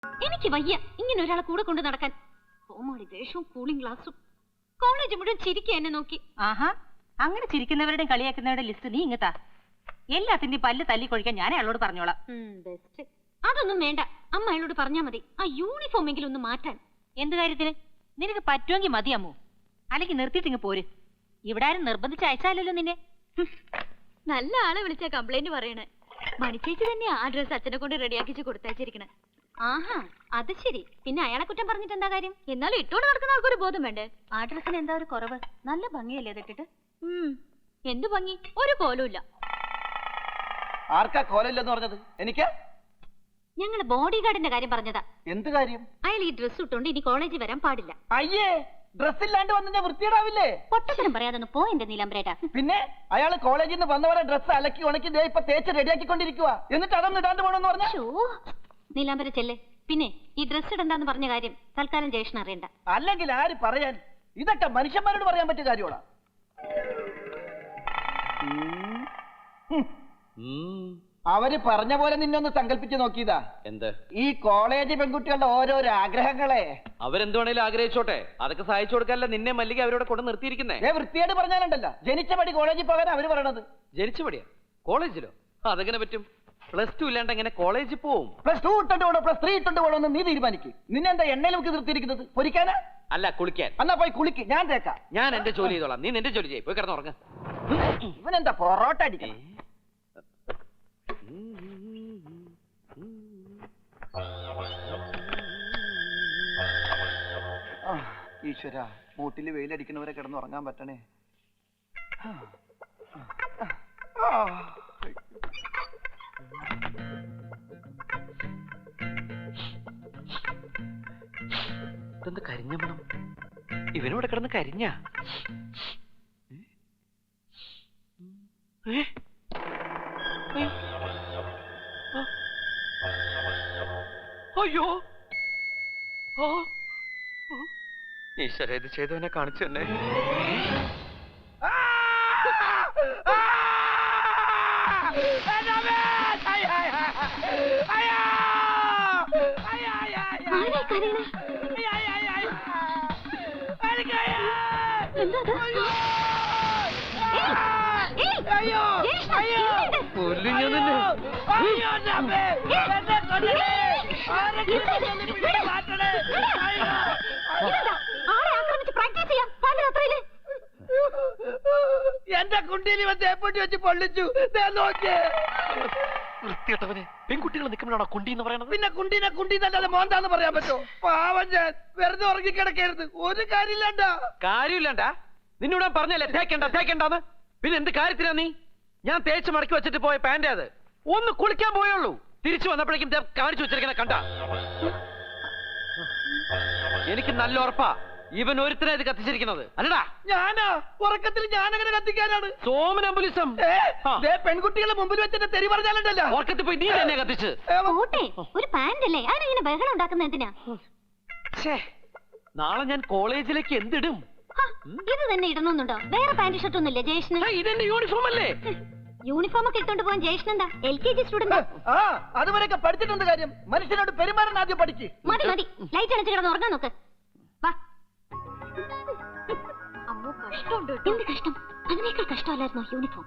എനിക്ക് വയ്യ ഇങ്ങനെ ഒരാളെ കൂടെ കൊണ്ട് നടക്കാൻ. ഓമാളി ദേഷ്യവും കൂളിംഗ് ഗ്ലാസും. കോളേജ് മുഴുവൻ ചിരിക്കുക എന്നെ നോക്കി. ആഹാ, അങ്ങനെ ചിരിക്കുന്നവരുടെയും കളിയാക്കുന്നവരുടെ ലിസ്റ്റ് നീ ഇങ്ങത്താ. എല്ലാത്തിന്റെയും പല്ല് തല്ലി കൊഴിക്കാൻ ഞാൻ അയാളോട് പറഞ്ഞോളാം. ബെസ്റ്റ്. അതൊന്നും വേണ്ട, അമ്മ അയാളോട് പറഞ്ഞാ മതി. ആ യൂണിഫോം എങ്കിലും ഒന്ന് മാറ്റാൻ. എന്ത് കാര്യത്തിന്? നിനക്ക് പറ്റുമെങ്കിൽ മതി അമ്മു, അല്ലെങ്കിൽ നിർത്തിയിട്ടിങ്ങ് പോര്. ഇവിടെ ആരും നിർബന്ധിച്ച് അയച്ചാലല്ലോ നിന്നെ. നല്ല ആളെ വിളിച്ച കംപ്ലൈന്റ് പറയണേ. മണിച്ചേച്ചി തന്നെ ആ ഡ്രസ് അച്ഛനെ കൊണ്ട് റെഡിയാക്കിച്ച് കൊടുത്തയച്ചിരിക്കണേ. ആഹാ, അത് ശരി. പിന്നെ അയാളെ കുറ്റം പറഞ്ഞിട്ട് എന്താ കാര്യം? എന്നാലും ഇട്ടോട് നടക്കുന്ന ആൾക്കൊരു ബോധം വേണ്ടേ? ആ ഡ്രസ്സിന് എന്താ ഒരു കുറവ്? നല്ല ഭംഗിയല്ലേ അതിട്ടിട്ട്? എന്ത് ഭംഗി, ഒരു കോലുമില്ല. ആർക്കാ കോലമില്ലെന്ന് പറഞ്ഞത്? എനിക്ക് ഞങ്ങള് ബോഡി ഗാർഡിന്റെ കാര്യം പറഞ്ഞതാ. എന്ത് കാര്യം? അയാൾ ഈ ഡ്രസ് ഇട്ടോണ്ട് ഇനി കോളേജിൽ വരാൻ പാടില്ല. അയ്യേ, ഡ്രസ് ഇല്ലാണ്ട് വന്നെ വൃത്തിയിടാവില്ലേ? പൊട്ടത്തരം പറയാതൊന്ന് പോ എന്റെ നീലാംബരേട്ടാ. പിന്നെ അയാള് കോളേജിൽ നിന്ന് വന്നവരെ ഡ്രസ് അലക്കി ഉണക്കി ദേ ഇപ്പൊ തേച്ച് റെഡിയാക്കിക്കൊണ്ടിരിക്കുക. എന്നിട്ട് അതൊന്നും ഇടാണ്ട് പോണെന്ന് പറഞ്ഞ നീലാംബര ചെല്ലേ. പിന്നെ ഈ ഡ്രസ് ഇടണ്ടെന്ന് പറഞ്ഞ കാര്യം തൽക്കാലം ജേഷൻ അറിയണ്ട. അല്ലെങ്കിൽ ആര് പറയാൻ? ഇതൊക്കെ മനുഷ്യന്മാരോട് പറയാൻ പറ്റിയ കാര്യമാ. അവര് പറഞ്ഞ പോലെ നിന്നൊന്ന് സങ്കല്പിച്ച് നോക്കിയതാ. എന്ത്? ഈ കോളേജ് പെൺകുട്ടികളുടെ ഓരോരോ ആഗ്രഹങ്ങളെ. അവരെന്ത് വേണേലും ആഗ്രഹിച്ചോട്ടെ, അതൊക്കെ സഹായിച്ചു കൊടുക്കാനല്ല നിന്നെ മല്ലിക അവരോട് കൊണ്ട് നിർത്തിയിരിക്കുന്നേ. വൃത്തിയായിട്ട് പറഞ്ഞാലുണ്ടല്ല, ജനിച്ച പടി കോളേജിൽ പോകാൻ അവര് പറയണത്. ജനിച്ച പടിയാ? കോളേജിലോ? അതെങ്ങനെ പറ്റും? +2 ഇല്ലാണ്ട് എങ്ങനെ കോളേജിൽ പോവും? +2 ഇട്ടുണ്ട് പോണോ +3 ഇട്ടുണ്ട് പോണോന്ന് നീ തീരുമാനിക്കും. നിന്നെന്താ എണ്ണയിൽ നമുക്ക് നിർത്തിയിരിക്കുന്നത്? പൊരിക്കാനാ? അല്ല, കുളിക്കാൻ. എന്നാ പോയി കുളിക്ക്, ഞാൻ തേക്കാം. ഞാൻ എന്റെ ജോലി ചെയ്തോളാം, നീ നിന്റെ ജോലി ചെയ്യ്. പോയി കിടന്നുറങ്ങ. ഇവനെന്താ പൊറോട്ട അടിക്കണം? ഈശ്വര, മൂട്ടില് വെയിലടിക്കുന്നവരെ കിടന്നുറങ്ങാൻ പറ്റണേ. ഇതെന്ത് കരിഞ്ഞ മണം? ഇവനോടെ കിടന്ന് കരിഞ്ഞ? അയ്യോ, ഈശ്വര, ഇത് ചെയ്തവനെ കാണിച്ചു തന്നെ. എന്റെ കുണ്ടിയിൽ തേപ്പൊട്ടി വെച്ച് പൊള്ളിച്ചു. വൃത്തികെട്ടവനെ, പെൺകുട്ടികൾ നിൽക്കുമ്പോഴാണോ കുണ്ടി എന്ന് പറയണത്? പിന്നെ കുണ്ടീനെ കുണ്ടി നല്ലാതെ മോന്താന്ന് പറയാൻ പറ്റോ? പാവം, ഞാൻ വെറുതെ ഉറങ്ങിക്കിടക്കരുത്. ഒരു കാര്യമില്ലാണ്ട. കാര്യമില്ലാണ്ടാ? നിന്നോട് പറഞ്ഞല്ലേ തേക്കണ്ടെന്ന്? പിന്നെ എന്ത് കാര്യത്തിനാ നീ? ഞാൻ തേച്ച് മടക്കി വെച്ചിട്ട് പോയ പാന്റ് അത്. ഒന്ന് കുളിക്കാൻ പോയുള്ളൂ, തിരിച്ചു വന്നപ്പോഴേക്കും കാണിച്ചു വെച്ചിരിക്കണ കണ്ട. എനിക്ക് നല്ല ഉറപ്പാ ഇവൻ ഒരുത്തനെ ഇത് കത്തിച്ചിരിക്കുന്നത്. അല്ലടാ? ഞാനാ? ഉറക്കത്തിൽ ഞാനങ്ങനെ കത്തിക്കാനാണ്? സോമനംബുലിസം. പെൺകുട്ടികളെ മുമ്പിൽ വെച്ചിട്ട് തെറി പറഞ്ഞാലുണ്ടല്ലോ. ഉറക്കത്തിൽ പോയി നീ തന്നെ കത്തിച്ച്. ഒരു പാന്റ് അല്ലേ, അതിനിങ്ങനെ ബഹളം ഉണ്ടാക്കുന്ന എന്തിനാ? നാളെ ഞാൻ കോളേജിലേക്ക് എന്തിടും? ഇത് തന്നെ ഇടണമെന്നുണ്ടോ? വേറെ പാന്റ് ഷർട്ട് ഒന്നുമില്ല ജയേഷിന്? ഇതെന്റെ യൂണിഫോം അല്ലേ? യൂണിഫോം ഒക്കെ ഇട്ടോണ്ട് പോകാൻ ജയേഷൻ എന്താ LKG സ്റ്റുഡന്റ്? അതുവരെയൊക്കെ പഠിച്ചിട്ടുണ്ട് കാര്യം. മനുഷ്യനോട് പെരുമാറാൻ ആദ്യം പഠിക്ക്. മതി ലൈറ്റ് അടിച്ച് കിടന്ന് ഉറങ്ങാൻ നോക്ക്. വാ. അമ്മോ, കഷ്ടമുണ്ട്. എന്ത് കഷ്ടം? അതിനേക്കാൾ കഷ്ടമല്ലായിരുന്നോ യൂണിഫോം?